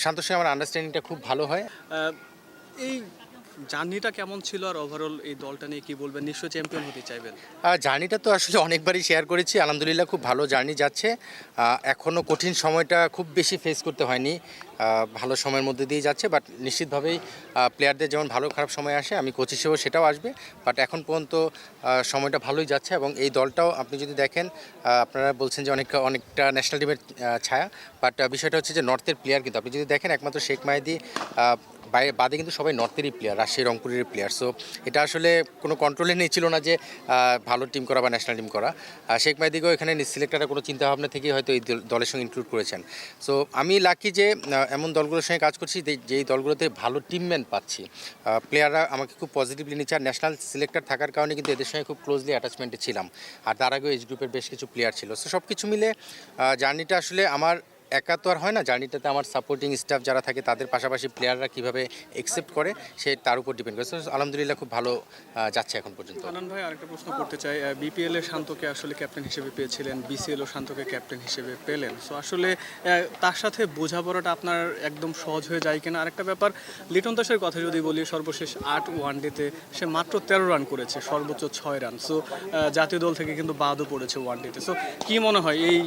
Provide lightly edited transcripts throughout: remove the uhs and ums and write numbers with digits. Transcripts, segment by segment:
শান্তর সঙ্গে আমার আন্ডারস্ট্যান্ডিংটা খুব ভালো হয়। এই জার্নিটা কেমন ছিল আর ওভারঅল এই দলটা নিয়ে কি বলবেন? নিশ্চয়ই চ্যাম্পিয়ন হতে চাইবেন। জার্নিটা তো আসলে অনেকবারই শেয়ার করেছি, আলহামদুলিল্লাহ খুব ভালো জার্নি যাচ্ছে। এখনও কঠিন সময়টা খুব বেশি ফেস করতে হয়নি, ভালো সময়ের মধ্যে দিয়ে যাচ্ছে। বাট নিশ্চিতভাবেই প্লেয়ারদের যেমন ভালো খারাপ সময় আসে, আমি কোচ হিসেবেও সেটাও আসবে। বাট এখন পর্যন্ত সময়টা ভালোই যাচ্ছে এবং এই দলটাও আপনি যদি দেখেন, আপনারা বলছেন যে অনেকটা ন্যাশনাল টিমের ছায়া। বাট বিষয়টা হচ্ছে যে নর্থের প্লেয়ার কিন্তু আপনি যদি দেখেন একমাত্র শেখ মাহেদী বাইরে বাদে কিন্তু সবাই নর্থেরই প্লেয়ার, রাজশাহী রংপুরের প্লেয়ার। সো এটা আসলে কোনো কন্ট্রোলে নেই ছিল না যে ভালো টিম করা বা ন্যাশনাল টিম করা। শেখ মাহেদীকেও এখানে সিলেক্টারের কোনো চিন্তাভাবনা থেকেই হয়তো এই দলের সঙ্গে ইনক্লুড করেছেন। সো আমি লাকি যে এমন দলগুলোর সঙ্গে কাজ করছি যেই দলগুলোতে ভালো টিমম্যান পাচ্ছি। প্লেয়াররা আমাকে খুব পজিটিভলি নিচ্ছে, আর ন্যাশনাল সিলেক্টর থাকার কারণে কিন্তু এদের সঙ্গে খুব ক্লোজলি অ্যাটাচমেন্টে ছিলাম। আর তার আগেও এজ গ্রুপের বেশ কিছু প্লেয়ার ছিল। সো সব কিছু মিলে জার্নিটা আসলে আমার একা তো আর হয় না, জার্নিটাতে আমার সাপোর্টিং স্টাফ যারা থাকে তাদের পাশাপাশি প্লেয়াররা কীভাবে অ্যাকসেপ্ট করে সে তার উপর ডিপেন্ড করে। আলহামদুলিল্লাহ খুব ভালো যাচ্ছে এখন পর্যন্ত। হানান ভাই, আরেকটা প্রশ্ন করতে চাই। বিপিএল এ শান্তকে আসলে ক্যাপ্টেন হিসেবে পেয়েছিলেন, বিসিএল ও শান্তকে ক্যাপ্টেন হিসেবে পেলেন। সো আসলে তার সাথে বোঝাপড়াটা আপনার একদম সহজ হয়ে যায় কিনা? আরেকটা ব্যাপার, লিটন দাসের কথা যদি বলি, সর্বশেষ 8 ওয়ানডেতে সে মাত্র 13 রান করেছে, সর্বোচ্চ 6 রান। সো জাতীয় দল থেকে কিন্তু বাদও পড়েছে ওয়ানডেতে। সো কি মনে হয় এই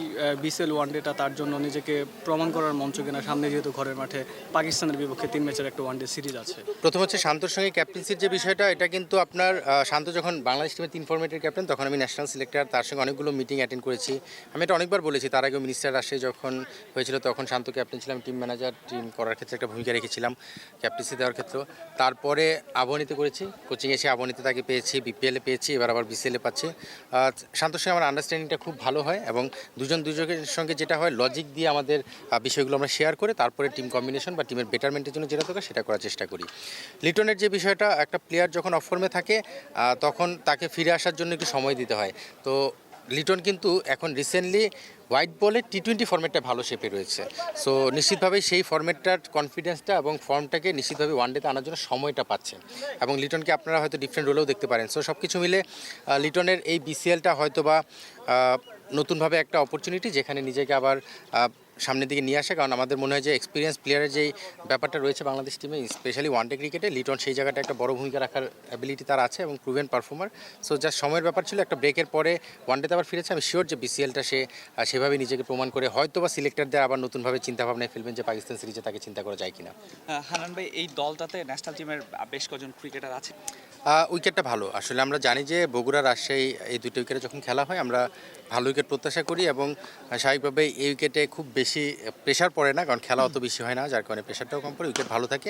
বিসিএল ওয়ানডেটা তার জন্য নিজেকে প্রমাণ করার মঞ্চ কিনা? সামনে যেহেতু ঘরের মাঠে পাকিস্তানের বিপক্ষে 3 ম্যাচের একটা ওয়ানডে সিরিজ আছে। প্রথম হচ্ছে শান্তর সঙ্গে ক্যাপ্টেন্সির যে বিষয়টা, এটা কিন্তু আপনার শান্ত যখন বাংলাদেশ টিমের 3 ফরম্যাটের ক্যাপ্টেন, তখন আমি ন্যাশনাল সিলেক্টর, তার সঙ্গে অনেকগুলো মিটিং অ্যাটেন্ড করেছি। আমি এটা অনেকবার বলেছি, তার আগেও মিনিস্টার আসে যখন হয়েছিল তখন শান্ত ক্যাপ্টেন ছিলাম, টিম ম্যানেজার, টিম করার ক্ষেত্রে একটা ভূমিকা রেখেছিলাম, ক্যাপ্টেন্সি দেওয়ার ক্ষেত্রেও। তারপরে আবহানিতে করেছি, কোচিং এসে আবহানিতে তাকে পেয়েছি, বিপিএলে পেয়েছি, এবার আবার বিসিএলে পাচ্ছি। শান্তর সঙ্গে আমার আন্ডারস্ট্যান্ডিংটা খুব ভালো হয় এবং দুজনের সঙ্গে যেটা হয়, লজিক দিয়ে আমাদের বিষয়গুলো আমরা শেয়ার করে তারপরে টিম কম্বিনেশন বা টিমের বেটারমেন্টের জন্য যেটা দরকার সেটা করার চেষ্টা করি। লিটনের যে বিষয়টা, একটা প্লেয়ার যখন অফ ফর্মে থাকে তখন তাকে ফিরে আসার জন্য একটু সময় দিতে হয়। তো লিটন কিন্তু এখন রিসেন্টলি হোয়াইট বলে টি-20 ফর্মেটটা ভালো শেপে রয়েছে। সো নিশ্চিতভাবেই সেই ফর্মেটটার কনফিডেন্সটা এবং ফর্মটাকে নিশ্চিতভাবে ওয়ানডেতে আনার জন্য সময়টা পাচ্ছেন এবং লিটনকে আপনারা হয়তো ডিফারেন্ট রোলেও দেখতে পারেন। সো সব কিছু মিলে লিটনের এই বিসিএলটা হয়তো বা নতুনভাবে একটা অপরচুনিটি, যেখানে নিজেকে আবার সামনের দিকে নিয়ে আসে। কারণ আমাদের মনে হয় যে এক্সপিরিয়েন্স প্লেয়ারের যেই ব্যাপারটা রয়েছে বাংলাদেশ টিমে, স্পেশালি ওয়ানডে ক্রিকেটে, লিটন সেই জায়গাটা একটা বড় ভূমিকা রাখার অ্যাবিলিটি তার আছে এবং প্রুভেন পারফর্মার। সো যা সময়ের ব্যাপার ছিল, একটা ব্রেকের পরে ওয়ানডেতে আবার ফিরেছে। আমি শিওর যে বিসিএলটা সে সেভাবে নিজেকে প্রমাণ করে হয়তো বা সিলেক্টরদের আবার নতুনভাবে চিন্তাভাবনায় ফেলবেন যে পাকিস্তান সিরিজে তাকে চিন্তা করা যায় কিনা। হানান ভাই, এই দলটাতে ন্যাশনাল টিমের বেশ কজন ক্রিকেটার আছে। উইকেটটা ভালো, আসলে আমরা জানি যে বগুড়া রাজশাহী এই দুটো উইকেটে যখন খেলা হয় আমরা ভালো উইকেট প্রত্যাশা করি এবং স্বাভাবিকভাবে এই উইকেটে খুব বেশি প্রেশার পড়ে না, কারণ খেলা অত বেশি হয় না, যার কারণে প্রেশারটাও কম পড়ে, উইকেট ভালো থাকে।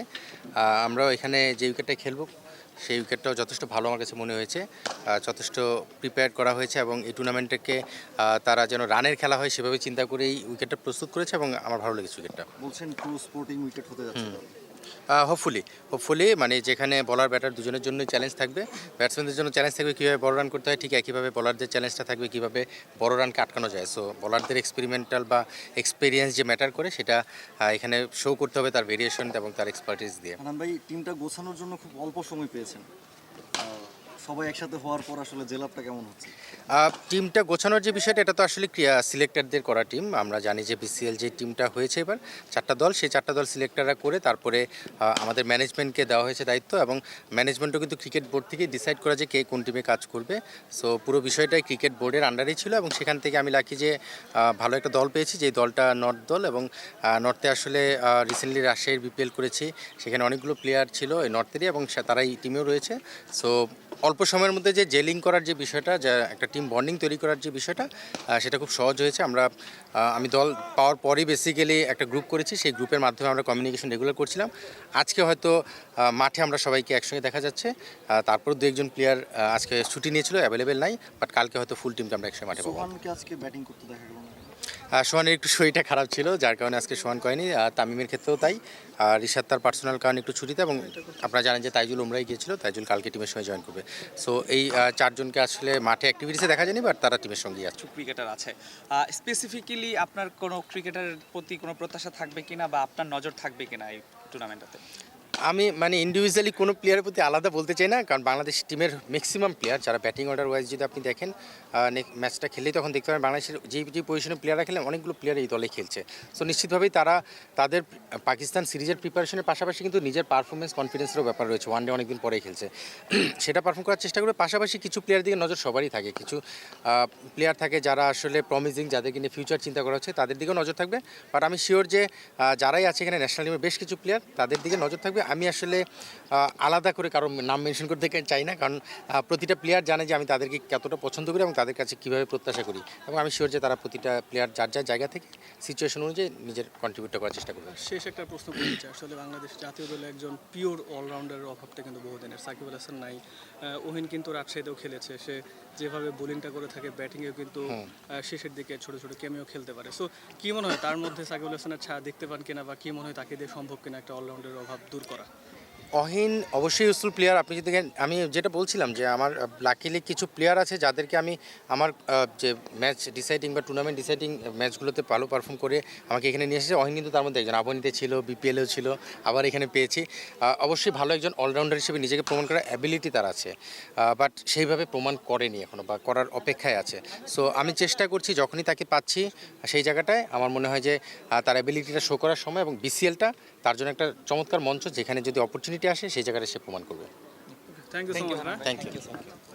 আমরাও এখানে যে উইকেটটা খেলবো সেই উইকেটটাও যথেষ্ট ভালো আমার কাছে মনে হয়েছে, যথেষ্ট প্রিপেয়ার করা হয়েছে এবং এই টুর্নামেন্টটাকে তারা যেন রানের খেলা হয় সেভাবে চিন্তা করে এই উইকেটটা প্রস্তুত করেছে এবং আমার ভালো লেগেছে উইকেটটা। বলছেন ট্রু স্পোর্টিং উইকেট হতে যাচ্ছে। হোপফুলি মানে যেখানে বলার ব্যাটার দুজনের জন্যই চ্যালেঞ্জ থাকবে, ব্যাটসম্যানদের জন্য চ্যালেঞ্জ থাকবে কীভাবে বড় রান করতে হয়, ঠিক একইভাবে বলারদের চ্যালেঞ্জটা থাকবে কীভাবে বড় রানকে আটকানো যায়। সো বলারদের এক্সপেরিমেন্টাল বা এক্সপিরিয়েন্স যে ম্যাটার করে সেটা এখানে শো করতে হবে তার ভেরিয়েশন এবং তার এক্সপার্টিস দিয়ে। হানান ভাই, টিমটা গোছানোর জন্য খুব অল্প সময় পেয়েছেন, সবাই একসাথে হওয়ার পর আসলে জেলাপটা কেমন হচ্ছে? টিমটা গোছানোর যে বিষয়টা, এটা তো আসলে সিলেক্টরদের করা টিম। আমরা জানি যে বিসিএল যে টিমটা হয়েছে এবার 4টা দল, সেই 4টা দল সিলেক্টররা করে তারপরে আমাদের ম্যানেজমেন্টকে দেওয়া হয়েছে দায়িত্ব এবং ম্যানেজমেন্টও কিন্তু ক্রিকেট বোর্ড থেকেই ডিসাইড করা যে কে কোন টিমে কাজ করবে। সো পুরো বিষয়টাই ক্রিকেট বোর্ডের আন্ডারেই ছিল এবং সেখান থেকে আমি লাকি যে ভালো একটা দল পেয়েছি, যে দলটা নর্থ দল এবং নর্থে আসলে রিসেন্টলি রাজশাহীর বিপিএল করেছি, সেখানে অনেকগুলো প্লেয়ার ছিল এই নর্থেরই এবং তারাই টিমেও রয়েছে। সো অল্প সময়ের মধ্যে যে জেলিং করার যে বিষয়টা, যা একটা টিম বন্ডিং তৈরি করার যে বিষয়টা, সেটা খুব সহজ হয়েছে। আমি দল পাওয়ার পরই বেসিক্যালি একটা গ্রুপ করেছি, সেই গ্রুপের মাধ্যমে আমরা কমিউনিকেশন রেগুলার করছিলাম। আজকে হয়তো মাঠে আমরা সবাইকে একসঙ্গে দেখা যাচ্ছে, তারপর দু একজন প্লেয়ার আজকে ছুটি নিয়েছিল, অ্যাভেলেবেল নাই, বাট কালকে হয়তো ফুল টিমকে আমরা একসঙ্গে মাঠে পাবো। সোহানকে আজকে ব্যাটিং করতে দেখা গেল না? সোহানের একটু শরীরটা খারাপ ছিল, যার কারণে আজকে সোহান করেনি। তামিমের ক্ষেত্রেও তাই, আর রিশাদ তার পার্সোনাল কারণে একটু ছুটিতে, এবং আপনারা জানেন যে তাইজুল উমরাই গিয়েছিল, তাইজুল কালকে টিমের সঙ্গে জয়েন করবে। সো এই 4জনকে আসলে মাঠে অ্যাক্টিভিটিসে দেখা যায়নি, বাট তারা টিমের সঙ্গেই আছে। ক্রিকেটার আছে, স্পেসিফিক্যালি আপনার কোনো ক্রিকেটারের প্রতি কোনো প্রত্যাশা থাকবে কিনা বা আপনার নজর থাকবে কিনা এই টুর্নামেন্টটাতে? আমি মানে ইন্ডিভিজুয়ালি কোনো প্লেয়ারের প্রতি আলাদা বলতে চাই না, কারণ বাংলাদেশ টিমের ম্যাক্সিমাম প্লেয়ার যারা ব্যাটিং অর্ডার ওয়াইজ যদি আপনি দেখেন ম্যাচটা খেললেই তখন দেখতে পাবেন বাংলাদেশের যে পজিশনে প্লেয়াররা খেলেন অনেকগুলো প্লেয়ার এই দলে খেলছে। সো নিশ্চিতভাবেই তারা তাদের পাকিস্তান সিরিজের প্রিপারেশনের পাশাপাশি কিন্তু নিজের পারফরমেন্স কনফিডেন্সেরও ব্যাপার রয়েছে, ওয়ানডে অনেকদিন পরেই খেলছে, সেটা পারফর্ম করার চেষ্টা করবে। পাশাপাশি কিছু প্লেয়ারের দিকে নজর সবারই থাকে, কিছু প্লেয়ার থাকে যারা আসলে প্রমিজিং, যাদেরকে নিয়ে ফিউচার চিন্তা করা হচ্ছে, তাদের দিকেও নজর থাকবে। বাট আমি শিওর যে যারাই আছে এখানে ন্যাশনাল টিমের বেশ কিছু প্লেয়ার, তাদের দিকে নজর থাকবে। আমি আসলে আলাদা করে কারো নাম মেনশন করতে চাই না, কারণ প্রতিটা প্লেয়ার জানে যে আমি তাদেরকে কতটা পছন্দ করি এবং তাদের কাছে কীভাবে প্রত্যাশা করি, এবং আমি শিওর যে তারা প্রতিটা প্লেয়ার যার যার জায়গা থেকে সিচুয়েশন অনুযায়ী নিজের কন্ট্রিবিউটটা করার চেষ্টা করবে। শেষ একটা প্রশ্ন করতে চাই, আসলে বাংলাদেশ জাতীয় দলে একজন পিওর অলরাউন্ডারের অভাবটা কিন্তু বহুদিনের। সাকিব আল হাসান নাই, ওহিন কিন্তু রাজশাহীতেও খেলেছে, সে যেভাবে বোলিংটা করে থাকে ব্যাটিংয়েও কিন্তু শেষের দিকে ছোট ছোট ক্যামিও খেলতে পারে। সো কি মনে হয় তার মধ্যে সাকিব আল হাসানের ছায়া দেখতে পান কিনা, বা কি মনে হয় তাকে দিয়ে সম্ভব কিনা একটা অলরাউন্ডারের অভাব দূর করা? অহিন অবশ্যই ইউজফুল প্লেয়ার। আপনি যদি দেখেন, আমি যেটা বলছিলাম যে আমার লাকিলি কিছু প্লেয়ার আছে যাদেরকে আমি আমার যে ম্যাচ ডিসাইডিং বা টুর্নামেন্ট ডিসাইডিং ম্যাচগুলোতে ভালো পারফর্ম করে আমাকে এখানে নিয়ে এসেছে। অহিন কিন্তু তার মধ্যে একজন, আবনীতে ছিল, বিপিএলেও ছিল, আবার এখানে পেয়েছি। অবশ্যই ভালো একজন অলরাউন্ডার হিসেবে নিজেকে প্রমাণ করার অ্যাবিলিটি তার আছে, বাট সেইভাবে প্রমাণ করেনি এখনও, বা করার অপেক্ষায় আছে। সো আমি চেষ্টা করছি যখনই তাকে পাচ্ছি সেই জায়গাটায় আমার মনে হয় যে তার অ্যাবিলিটিটা শো করার সময়, এবং বিসিএলটা তার জন্য একটা চমৎকার মঞ্চ, যেখানে যদি অপরচুনিটি আসে সেই জায়গাটা সে প্রমাণ করবে। Thank you so much. Thank you.